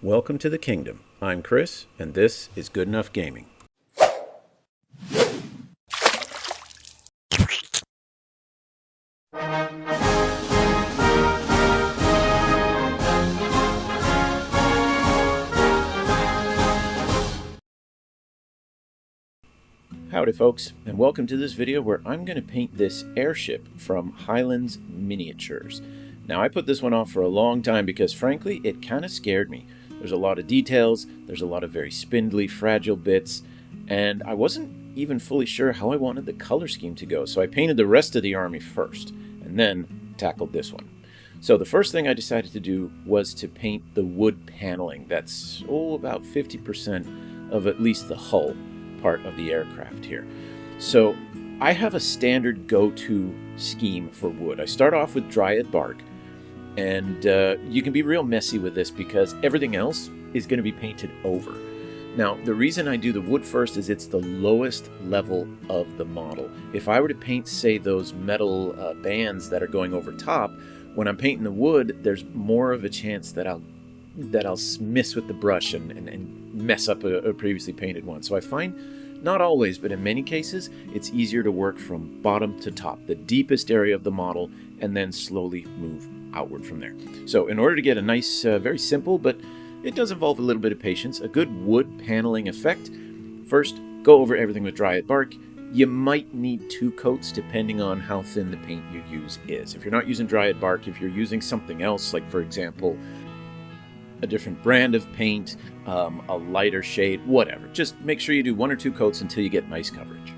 Welcome to the kingdom. I'm Chris, and this is Good Enough Gaming. Howdy folks, and welcome to this video where I'm going to paint this airship from Highlands Miniatures. Now I put this one off for a long time because frankly it kind of scared me. There's a lot of details, there's a lot of very spindly, fragile bits, and I wasn't even fully sure how I wanted the color scheme to go, so I painted the rest of the army first, and then tackled this one. So the first thing I decided to do was to paint the wood paneling. That's about 50% of at least the hull part of the aircraft here. So I have a standard go-to scheme for wood. I start off with dryad bark, and you can be real messy with this because everything else is going to be painted over. Now the reason I do the wood first is it's the lowest level of the model. If I were to paint, say, those metal bands that are going over top, when I'm painting the wood, there's more of a chance that I'll miss with the brush and mess up a previously painted one. So I find, not always, but in many cases, it's easier to work from bottom to top, the deepest area of the model, and then slowly move outward from there. So in order to get a nice, very simple, but it does involve a little bit of patience, a good wood paneling effect, first go over everything with dryad bark. You might need 2 coats depending on how thin the paint you use is. If you're not using dryad bark, if you're using something else, like for example, a different brand of paint, a lighter shade, whatever. Just make sure you do 1 or 2 coats until you get nice coverage.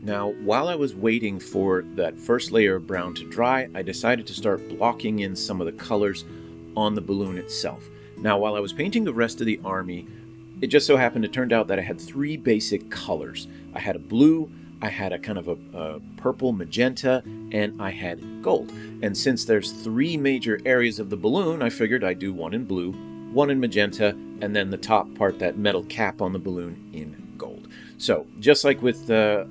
Now, while I was waiting for that first layer of brown to dry, I decided to start blocking in some of the colors on the balloon itself. Now, while I was painting the rest of the army, it just so happened it turned out that I had 3 basic colors. I had a blue, I had a kind of a purple magenta, and I had gold. And since there's 3 major areas of the balloon, I figured I'd do 1 in blue, 1 in magenta, and then the top part, that metal cap on the balloon, in gold. So, just like with the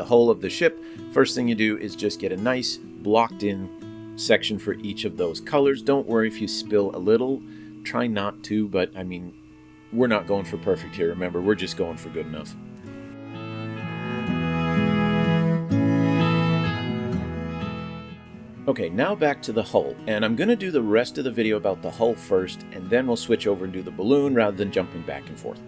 hull of the ship, first thing you do is just get a nice blocked in section for each of those colors. Don't worry if you spill a little, try not to, but I mean, we're not going for perfect here, remember, we're just going for good enough. Okay, now back to the hull, and I'm going to do the rest of the video about the hull first, and then we'll switch over and do the balloon rather than jumping back and forth.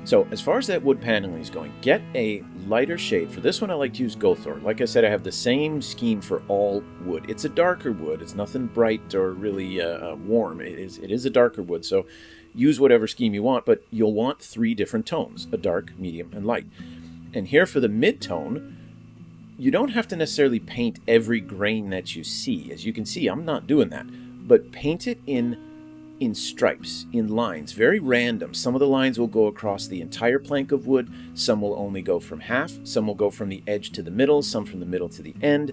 So as far as that wood paneling is going, get a lighter shade. For this one I like to use Gothor. Like I said, I have the same scheme for all wood. It's a darker wood. It's nothing bright or really warm. It is a darker wood, so use whatever scheme you want, but you'll want 3 different tones, a dark, medium, and light. And here for the mid-tone, you don't have to necessarily paint every grain that you see. As you can see, I'm not doing that, but paint it in stripes, in lines, very random. Some of the lines will go across the entire plank of wood, some will only go from half, some will go from the edge to the middle, some from the middle to the end.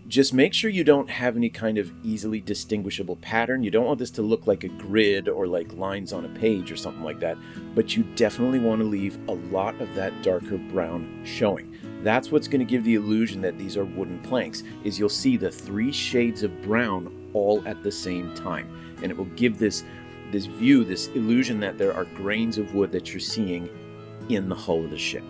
Just make sure you don't have any kind of easily distinguishable pattern. You don't want this to look like a grid or like lines on a page or something like that, but you definitely want to leave a lot of that darker brown showing. That's what's going to give the illusion that these are wooden planks, is you'll see the 3 shades of brown all at the same time. And it will give this view, this illusion that there are grains of wood that you're seeing in the hull of the ship.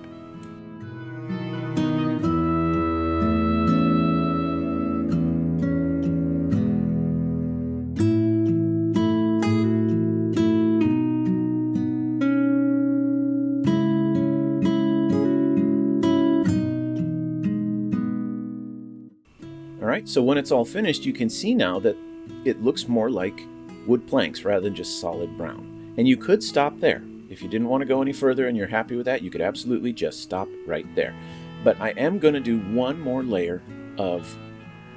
Alright, so when it's all finished, you can see now that it looks more like wood planks rather than just solid brown. And you could stop there. If you didn't want to go any further and you're happy with that, you could absolutely just stop right there. But I am going to do 1 more layer of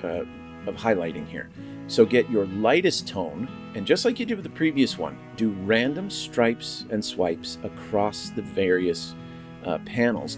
highlighting here. So get your lightest tone, and just like you did with the previous one, do random stripes and swipes across the various panels.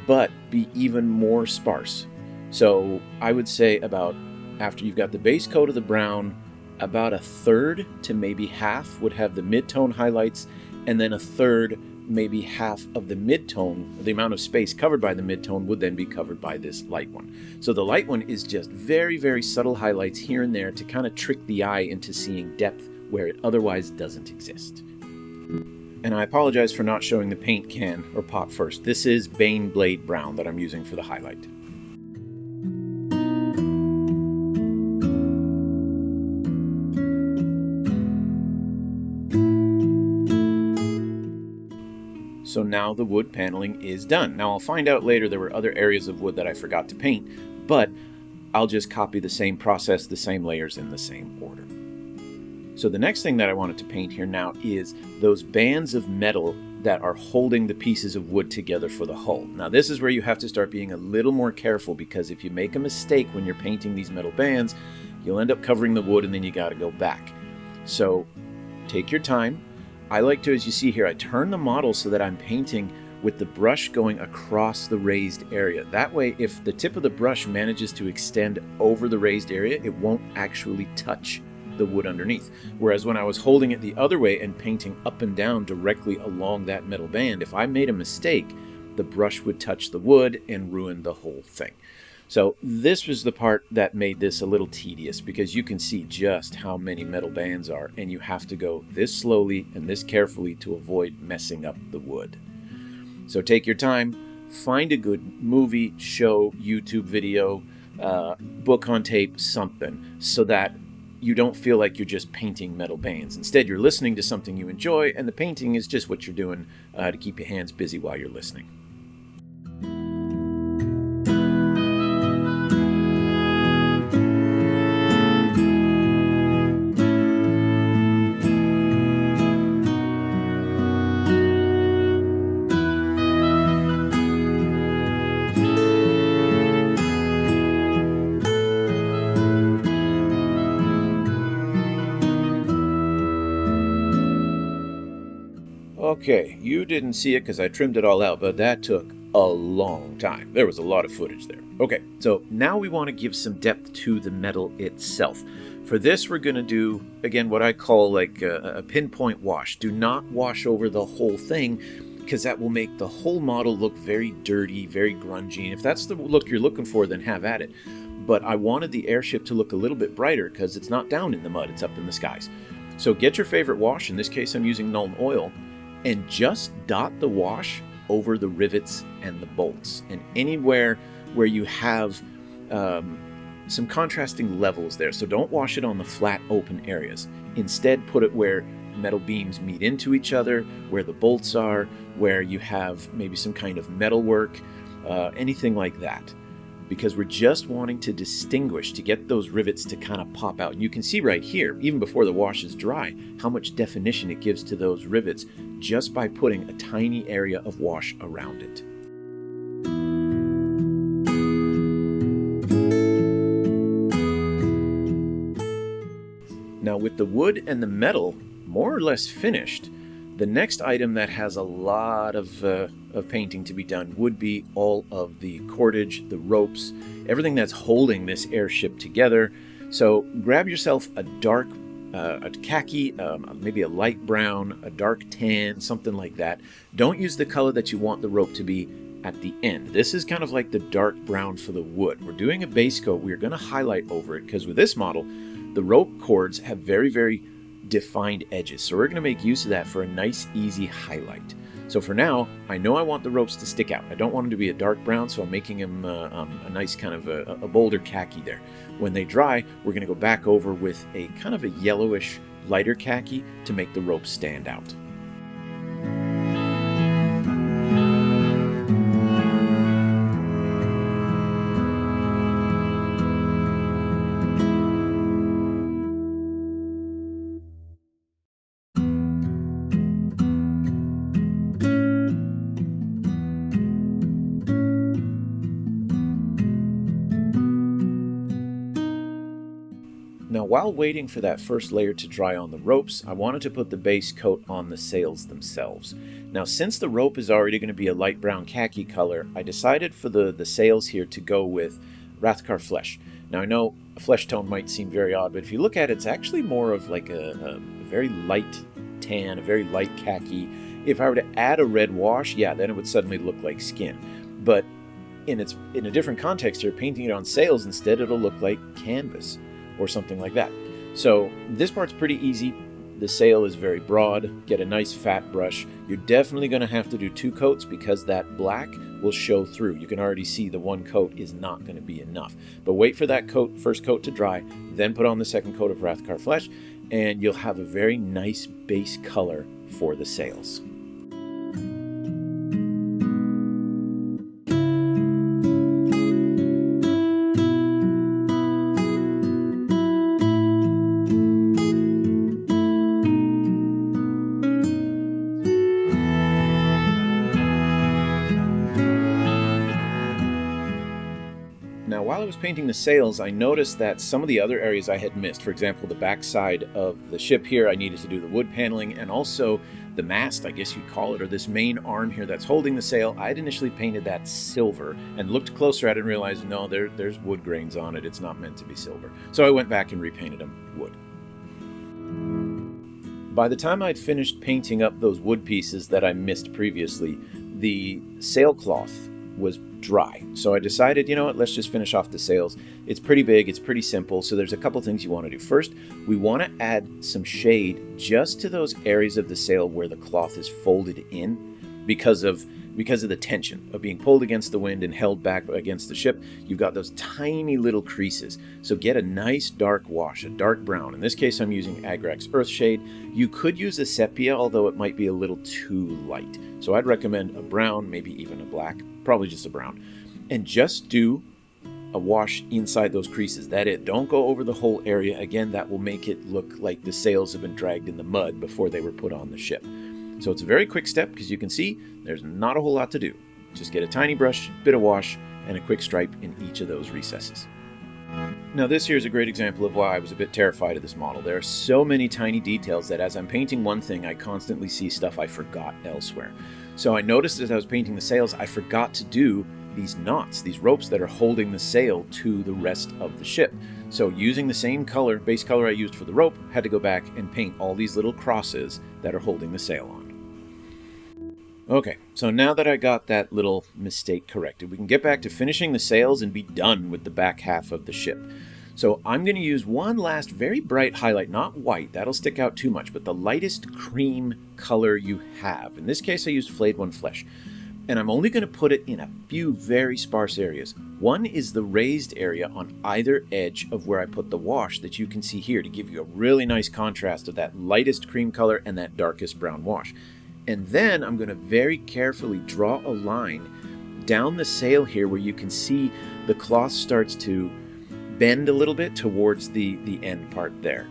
but be even more sparse. So I would say about, after you've got the base coat of the brown, about a third to maybe half would have the mid-tone highlights, and then a third, maybe half of the mid-tone, the amount of space covered by the mid-tone, would then be covered by this light one. So the light one is just very, very subtle highlights here and there to kind of trick the eye into seeing depth where it otherwise doesn't exist. And I apologize for not showing the paint can or pot first. This is Bane Blade Brown that I'm using for the highlight. So now the wood paneling is done. Now I'll find out later there were other areas of wood that I forgot to paint, but I'll just copy the same process, the same layers in the same order. So the next thing that I wanted to paint here now is those bands of metal that are holding the pieces of wood together for the hull. Now this is where you have to start being a little more careful, because if you make a mistake when you're painting these metal bands, you'll end up covering the wood and then you gotta go back. So take your time. I like to, as you see here, I turn the model so that I'm painting with the brush going across the raised area. That way, if the tip of the brush manages to extend over the raised area, it won't actually touch the wood underneath. Whereas when I was holding it the other way and painting up and down directly along that metal band, if I made a mistake, the brush would touch the wood and ruin the whole thing. So this was the part that made this a little tedious, because you can see just how many metal bands are, and you have to go this slowly and this carefully to avoid messing up the wood. So take your time, find a good movie, show, YouTube video, book on tape, something, so that you don't feel like you're just painting metal bands. Instead, you're listening to something you enjoy, and the painting is just what you're doing to keep your hands busy while you're listening. Okay, you didn't see it because I trimmed it all out, but that took a long time. There was a lot of footage there. Okay, so now we want to give some depth to the metal itself. For this, we're going to do, again, what I call like a pinpoint wash. Do not wash over the whole thing, because that will make the whole model look very dirty, very grungy. And if that's the look you're looking for, then have at it. But I wanted the airship to look a little bit brighter because it's not down in the mud, it's up in the skies. So get your favorite wash. In this case, I'm using Nuln Oil. And just dot the wash over the rivets and the bolts, and anywhere where you have some contrasting levels there. So don't wash it on the flat open areas. Instead, put it where metal beams meet into each other, where the bolts are, where you have maybe some kind of metal work, anything like that. Because we're just wanting to distinguish, to get those rivets to kind of pop out. And you can see right here, even before the wash is dry, how much definition it gives to those rivets just by putting a tiny area of wash around it. Now with the wood and the metal more or less finished, the next item that has a lot of painting to be done would be all of the cordage, the ropes, everything that's holding this airship together. So grab yourself a dark, a khaki, maybe a light brown, a dark tan, something like that. Don't use the color that you want the rope to be at the end. This is kind of like the dark brown for the wood. We're doing a base coat. We're going to highlight over it because with this model, the rope cords have very, very defined edges. So we're going to make use of that for a nice, easy highlight. So for now, I know I want the ropes to stick out. I don't want them to be a dark brown, so I'm making them a nice kind of a bolder khaki there. When they dry, we're going to go back over with a kind of a yellowish, lighter khaki to make the ropes stand out. Now Now, while waiting for that first layer to dry on the ropes, I wanted to put the base coat on the sails themselves. Now, since the rope is already going to be a light brown khaki color, I decided for the sails here to go with Rathkar flesh. Now, I know a flesh tone might seem very odd, but if you look at it, it's actually more of like a very light tan, a very light khaki. If I were to add a red wash, yeah, then it would suddenly look like skin. But in a different context here, painting it on sails instead, it'll look like canvas or something like that. So this part's pretty easy. The sail is very broad. Get a nice fat brush. You're definitely going to have to do 2 coats because that black will show through. You can already see the 1 coat is not going to be enough. But wait for that first coat to dry, then put on the second coat of Rathkar flesh, and you'll have a very nice base color for the sails. Now, while I was painting the sails, I noticed that some of the other areas I had missed, for example, the back side of the ship here, I needed to do the wood paneling, and also the mast, I guess you'd call it, or this main arm here that's holding the sail. I had initially painted that silver and looked closer at it and realized, no, there's wood grains on it. It's not meant to be silver. So I went back and repainted them wood. By the time I'd finished painting up those wood pieces that I missed previously, the sailcloth was dry. So I decided, you know what, let's just finish off the sails. It's pretty big, it's pretty simple, so there's a couple things you want to do. First, we want to add some shade just to those areas of the sail where the cloth is folded in because of the tension of being pulled against the wind and held back against the ship. You've got those tiny little creases. So get a nice dark wash, a dark brown. In this case, I'm using Agrax Earthshade. You could use a sepia, although it might be a little too light. So I'd recommend a brown, maybe even a black, probably just a brown. And just do a wash inside those creases. That's it. Don't go over the whole area. Again, that will make it look like the sails have been dragged in the mud before they were put on the ship. So it's a very quick step because you can see there's not a whole lot to do. Just get a tiny brush, bit of wash, and a quick stripe in each of those recesses. Now this here is a great example of why I was a bit terrified of this model. There are so many tiny details that as I'm painting one thing, I constantly see stuff I forgot elsewhere. So I noticed as I was painting the sails, I forgot to do these knots, these ropes that are holding the sail to the rest of the ship. So using the same color, base color I used for the rope, had to go back and paint all these little crosses that are holding the sail on. Okay, so now that I got that little mistake corrected, we can get back to finishing the sails and be done with the back half of the ship. So I'm going to use one last very bright highlight, not white, that'll stick out too much, but the lightest cream color you have. In this case, I used Flayed One Flesh. And I'm only going to put it in a few very sparse areas. One is the raised area on either edge of where I put the wash that you can see here to give you a really nice contrast of that lightest cream color and that darkest brown wash. And then I'm going to very carefully draw a line down the sail here where you can see the cloth starts to bend a little bit towards the end part there.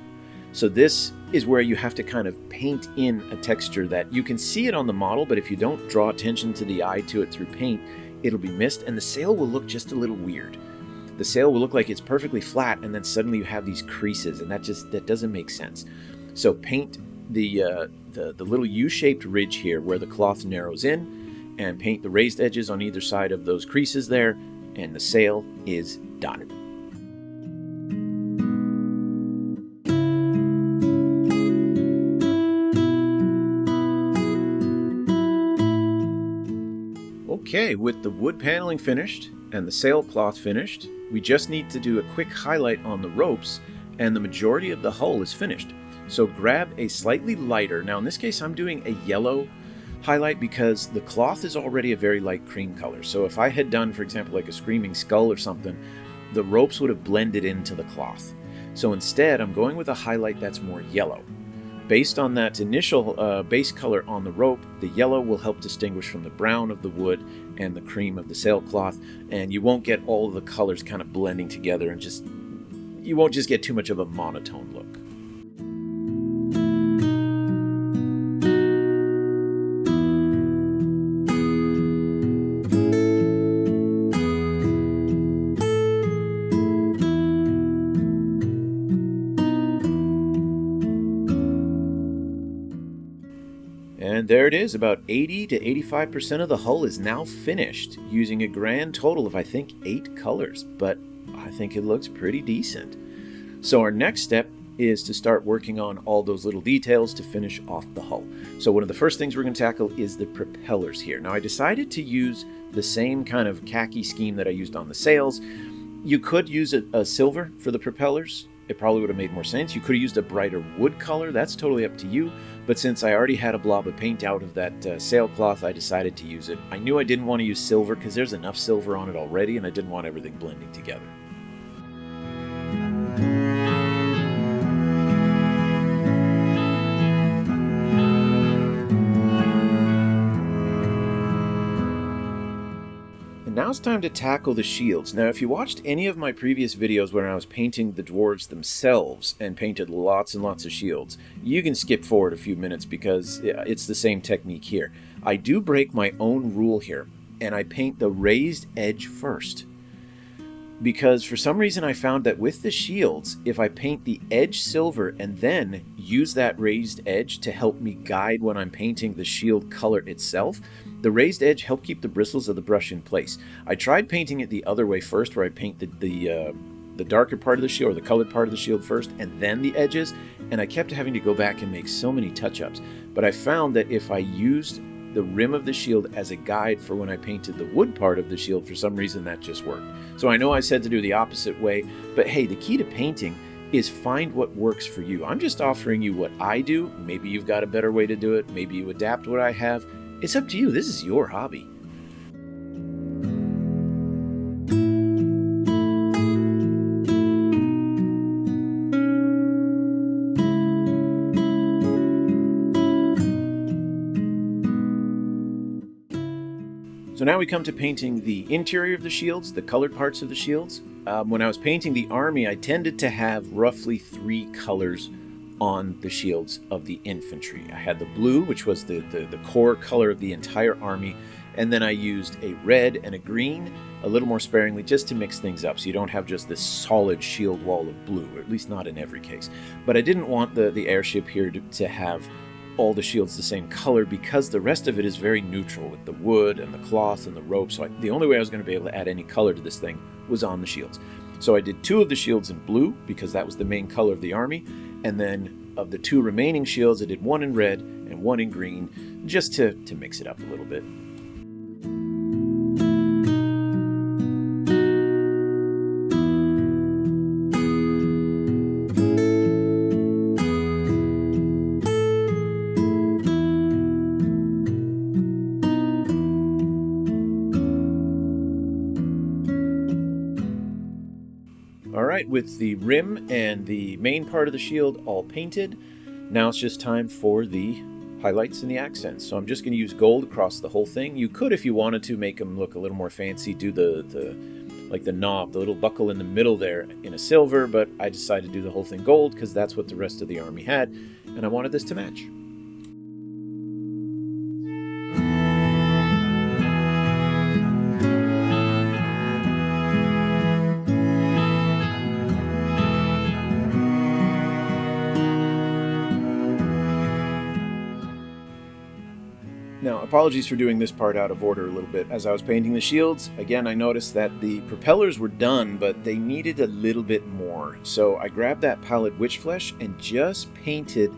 So this is where you have to kind of paint in a texture that you can see it on the model, but if you don't draw attention to the eye to it through paint, it'll be missed and the sail will look just a little weird. The sail will look like it's perfectly flat and then suddenly you have these creases and that doesn't make sense. So paint the little U-shaped ridge here where the cloth narrows in and paint the raised edges on either side of those creases there and the sail is done. Okay, with the wood paneling finished and the sailcloth finished, we just need to do a quick highlight on the ropes and the majority of the hull is finished. So grab a slightly lighter, now in this case I'm doing a yellow highlight because the cloth is already a very light cream color. So if I had done, for example, like a screaming skull or something, the ropes would have blended into the cloth. So instead I'm going with a highlight that's more yellow. Based on that initial base color on the rope, the yellow will help distinguish from the brown of the wood and the cream of the sailcloth, and you won't get all of the colors kind of blending together and you won't just get too much of a monotone look. And there it is, about 80 to 85% of the hull is now finished, using a grand total of I think 8 colors, but I think it looks pretty decent. So our next step is to start working on all those little details to finish off the hull. So one of the first things we're going to tackle is the propellers here. Now I decided to use the same kind of khaki scheme that I used on the sails. You could use a silver for the propellers. It probably would have made more sense. You could have used a brighter wood color. That's totally up to you. But since I already had a blob of paint out of that sailcloth, I decided to use it. I knew I didn't want to use silver because there's enough silver on it already, and I didn't want everything blending together. Now it's time to tackle the shields. Now, if you watched any of my previous videos where I was painting the dwarves themselves and painted lots and lots of shields, you can skip forward a few minutes because it's the same technique here. I do break my own rule here, and I paint the raised edge first. Because for some reason I found that with the shields, if I paint the edge silver and then use that raised edge to help me guide when I'm painting the shield color itself, the raised edge helped keep the bristles of the brush in place. I tried painting it the other way first, where I paint the darker part of the shield, or the colored part of the shield first, and then the edges, and I kept having to go back and make so many touch-ups. But I found that if I used the rim of the shield as a guide for when I painted the wood part of the shield, for some reason that just worked. So I know I said to do the opposite way, but hey, the key to painting is find what works for you. I'm just offering you what I do. Maybe you've got a better way to do it. Maybe you adapt what I have. It's up to you. This is your hobby. So now we come to painting the interior of the shields, the colored parts of the shields. When I was painting the army, I tended to have roughly 3 colors on the shields of the infantry. I had the blue, which was the core color of the entire army, and then I used a red and a green, a little more sparingly, just to mix things up, so you don't have just this solid shield wall of blue, or at least not in every case. But I didn't want the airship here to have all the shields the same color, because the rest of it is very neutral with the wood and the cloth and the rope. So the only way I was going to be able to add any color to this thing was on the shields. So I did 2 of the shields in blue because that was the main color of the army, and then of the 2 remaining shields I did 1 in red and 1 in green, just to mix it up a little bit. Alright, with the rim and the main part of the shield all painted, now it's just time for the highlights and the accents. So I'm just going to use gold across the whole thing. You could, if you wanted to, make them look a little more fancy, do like the knob, the little buckle in the middle there in a silver, but I decided to do the whole thing gold because that's what the rest of the army had, and I wanted this to match. Now, apologies for doing this part out of order a little bit. As I was painting the shields, again, I noticed that the propellers were done, but they needed a little bit more. So I grabbed that palette witch flesh and just painted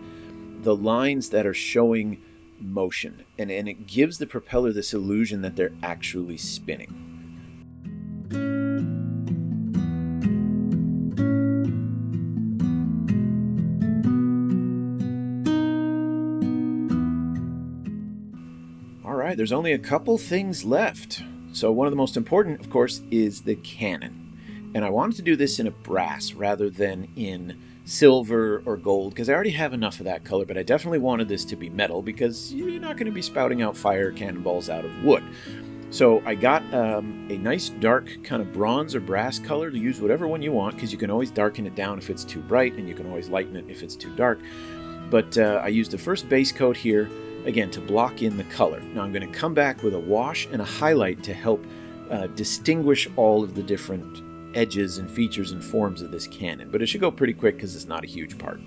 the lines that are showing motion. And it gives the propeller this illusion that they're actually spinning. Alright, there's only a couple things left. So one of the most important, of course, is the cannon. And I wanted to do this in a brass rather than in silver or gold, because I already have enough of that color, but I definitely wanted this to be metal because you're not going to be spouting out fire cannonballs out of wood. So I got a nice dark kind of bronze or brass color. To use whatever one you want, because you can always darken it down if it's too bright, and you can always lighten it if it's too dark. But I used the first base coat here, again, to block in the color. Now I'm going to come back with a wash and a highlight to help distinguish all of the different edges and features and forms of this cannon. But it should go pretty quick because it's not a huge part.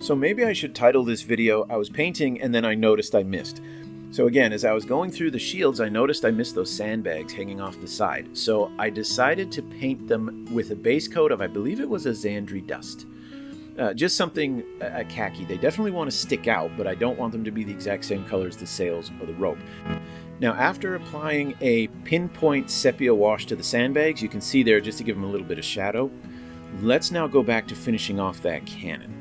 So maybe I should title this video, I was painting and then I noticed I missed. So again, as I was going through the shields, I noticed I missed those sandbags hanging off the side. So I decided to paint them with a base coat of, I believe it was a Zandri dust. Just something, a khaki. They definitely want to stick out, but I don't want them to be the exact same color as the sails or the rope. Now, after applying a pinpoint sepia wash to the sandbags, you can see there just to give them a little bit of shadow. Let's now go back to finishing off that cannon.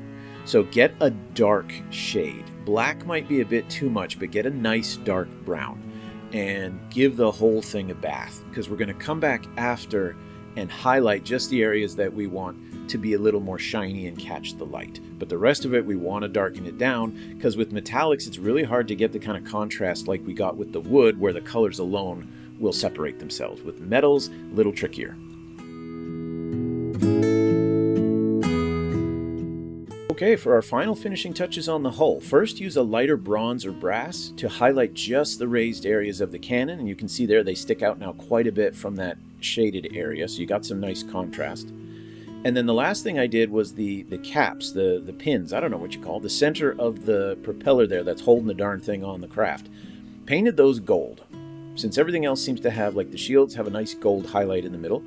So get a dark shade. Black might be a bit too much, but get a nice dark brown and give the whole thing a bath, because we're going to come back after and highlight just the areas that we want to be a little more shiny and catch the light. But the rest of it, we want to darken it down, because with metallics, it's really hard to get the kind of contrast like we got with the wood, where the colors alone will separate themselves. With metals, a little trickier. Okay, for our final finishing touches on the hull, first use a lighter bronze or brass to highlight just the raised areas of the cannon, and you can see there they stick out now quite a bit from that shaded area, so you got some nice contrast. And then the last thing I did was the caps, the pins, I don't know what you call it, the center of the propeller there that's holding the darn thing on the craft. Painted those gold, since everything else seems to have, like the shields have a nice gold highlight in the middle.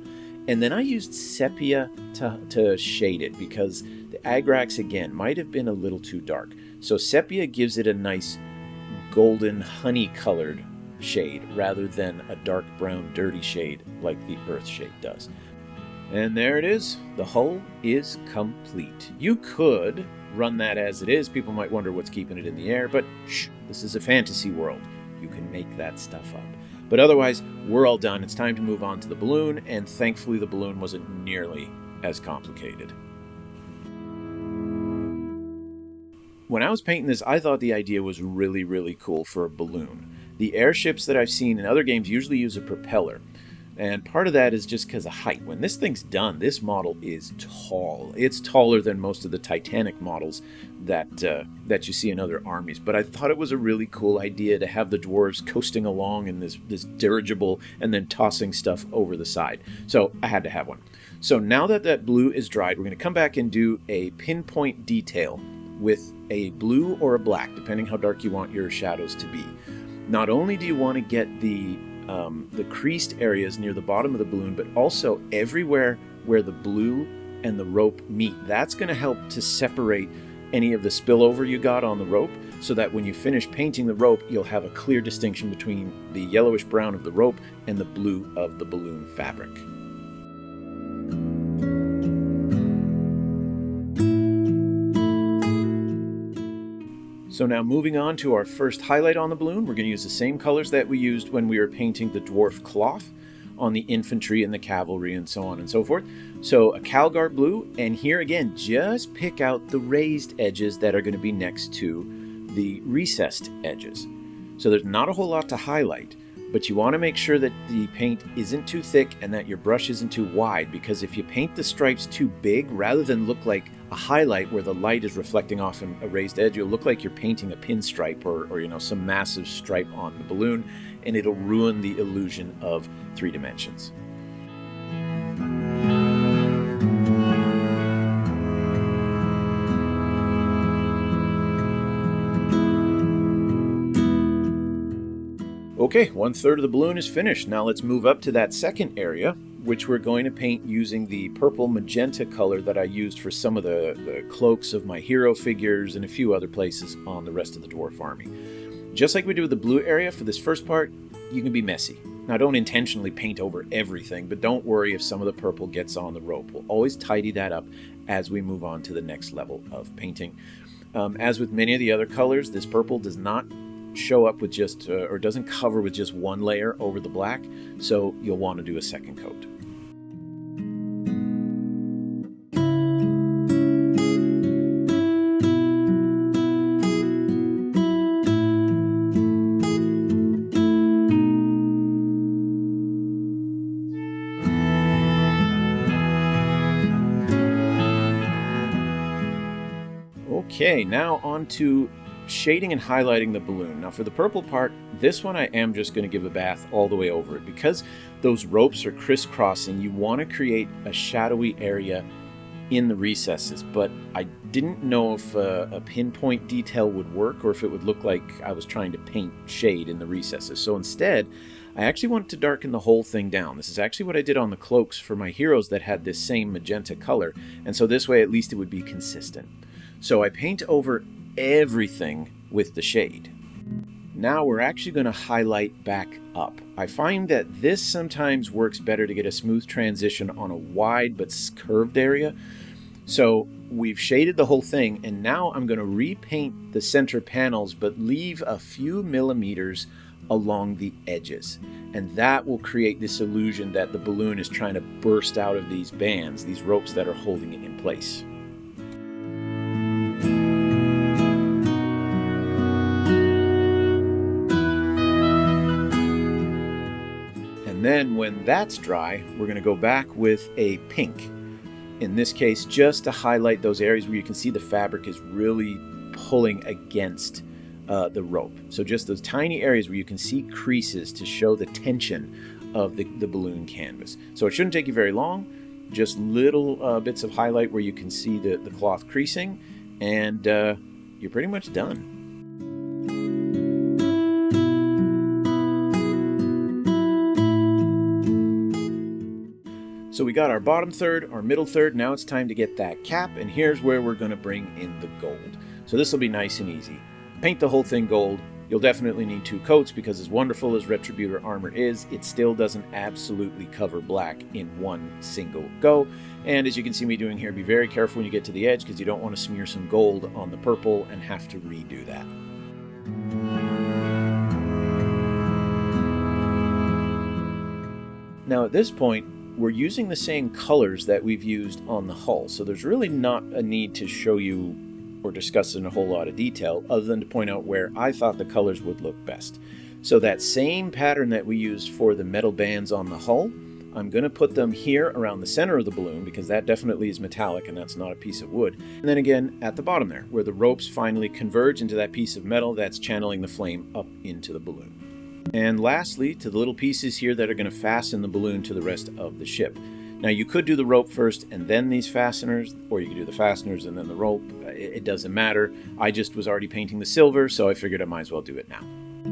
And then I used sepia to shade it, because the Agrax, again, might have been a little too dark. So sepia gives it a nice golden honey-colored shade, rather than a dark brown dirty shade like the earth shade does. And there it is. The hull is complete. You could run that as it is. People might wonder what's keeping it in the air, but shh, this is a fantasy world. You can make that stuff up. But otherwise, we're all done. It's time to move on to the balloon, and thankfully the balloon wasn't nearly as complicated. When I was painting this, I thought the idea was really, really cool for a balloon. The airships that I've seen in other games usually use a propeller, and part of that is just because of height. When this thing's done, this model is tall. It's taller than most of the Titanic models that you see in other armies. But I thought it was a really cool idea to have the dwarves coasting along in this dirigible and then tossing stuff over the side. So I had to have one. So now that that blue is dried, we're going to come back and do a pinpoint detail with a blue or a black, depending how dark you want your shadows to be. Not only do you want to get the creased areas near the bottom of the balloon, but also everywhere where the blue and the rope meet. That's going to help to separate any of the spillover you got on the rope, so that when you finish painting the rope, you'll have a clear distinction between the yellowish brown of the rope and the blue of the balloon fabric. So now moving on to our first highlight on the balloon, we're going to use the same colors that we used when we were painting the dwarf cloth on the infantry and the cavalry and so on and so forth. So a Calgar blue, and here again, just pick out the raised edges that are going to be next to the recessed edges. So there's not a whole lot to highlight, but you want to make sure that the paint isn't too thick and that your brush isn't too wide, because if you paint the stripes too big, rather than look like a highlight where the light is reflecting off a raised edge, you'll look like you're painting a pinstripe or you know, some massive stripe on the balloon, and it'll ruin the illusion of 3 dimensions. Okay, 1/3 of the balloon is finished. Now let's move up to that second area, which we're going to paint using the purple magenta color that I used for some of the cloaks of my hero figures and a few other places on the rest of the dwarf army. Just like we did with the blue area for this first part, you can be messy. Now don't intentionally paint over everything, but don't worry if some of the purple gets on the rope. We'll always tidy that up as we move on to the next level of painting. As with many of the other colors, this purple does not show up with just, or doesn't cover with just one layer over the black, so you'll want to do a second coat. Okay, now on to shading and highlighting the balloon. Now for the purple part, this one I am just going to give a bath all the way over it. Because those ropes are crisscrossing, you want to create a shadowy area in the recesses, but I didn't know if a pinpoint detail would work or if it would look like I was trying to paint shade in the recesses. So instead, I actually wanted to darken the whole thing down. This is actually what I did on the cloaks for my heroes that had this same magenta color, and so this way at least it would be consistent. So I paint over everything with the shade. Now we're actually going to highlight back up. I find that this sometimes works better to get a smooth transition on a wide but curved area. So we've shaded the whole thing, and now I'm going to repaint the center panels but leave a few millimeters along the edges. And that will create this illusion that the balloon is trying to burst out of these bands, these ropes that are holding it in place. And then when that's dry, we're going to go back with a pink. In this case, just to highlight those areas where you can see the fabric is really pulling against the rope. So just those tiny areas where you can see creases to show the tension of the balloon canvas. So it shouldn't take you very long, just little bits of highlight where you can see the cloth creasing, and you're pretty much done. So we got our bottom third, our middle third. Now it's time to get that cap, and here's where we're going to bring in the gold. So this will be nice and easy. Paint the whole thing gold. You'll definitely need 2 coats because as wonderful as Retributor armor is, it still doesn't absolutely cover black in one single go. And as you can see me doing here, be very careful when you get to the edge because you don't want to smear some gold on the purple and have to redo that. Now at this point, we're using the same colors that we've used on the hull, so there's really not a need to show you or discuss in a whole lot of detail other than to point out where I thought the colors would look best. So that same pattern that we used for the metal bands on the hull, I'm going to put them here around the center of the balloon because that definitely is metallic and that's not a piece of wood. And then again at the bottom there, where the ropes finally converge into that piece of metal that's channeling the flame up into the balloon. And lastly, to the little pieces here that are going to fasten the balloon to the rest of the ship. Now you could do the rope first and then these fasteners, or you could do the fasteners and then the rope. It doesn't matter. I just was already painting the silver, so I figured I might as well do it now.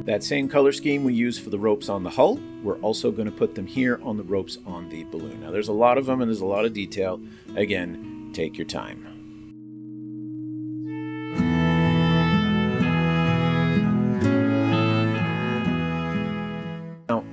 That same color scheme we used for the ropes on the hull, we're also going to put them here on the ropes on the balloon. Now there's a lot of them and there's a lot of detail. Again, take your time.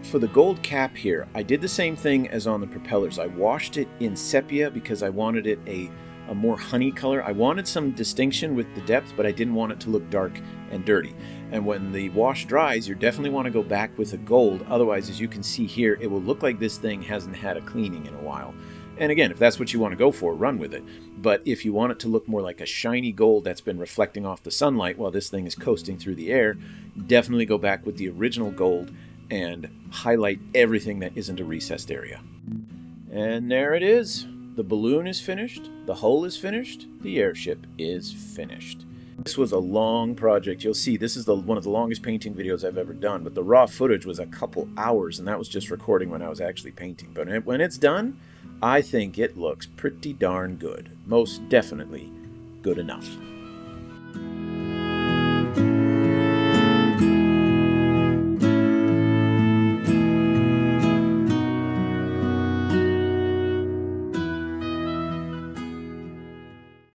For the gold cap here, I did the same thing as on the propellers. I washed it in sepia because I wanted it a more honey color. I wanted some distinction with the depth, but I didn't want it to look dark and dirty. And when the wash dries, you definitely want to go back with a gold. Otherwise, as you can see here, it will look like this thing hasn't had a cleaning in a while. And again, if that's what you want to go for, run with it. But if you want it to look more like a shiny gold that's been reflecting off the sunlight while this thing is coasting through the air, definitely go back with the original gold and highlight everything that isn't a recessed area. And there it is. The balloon is finished, the hull is finished, the airship is finished. This was a long project. You'll see this is one of the longest painting videos I've ever done, but the raw footage was a couple hours, and that was just recording when I was actually painting. But when it's done, I think it looks pretty darn good. Most definitely good enough.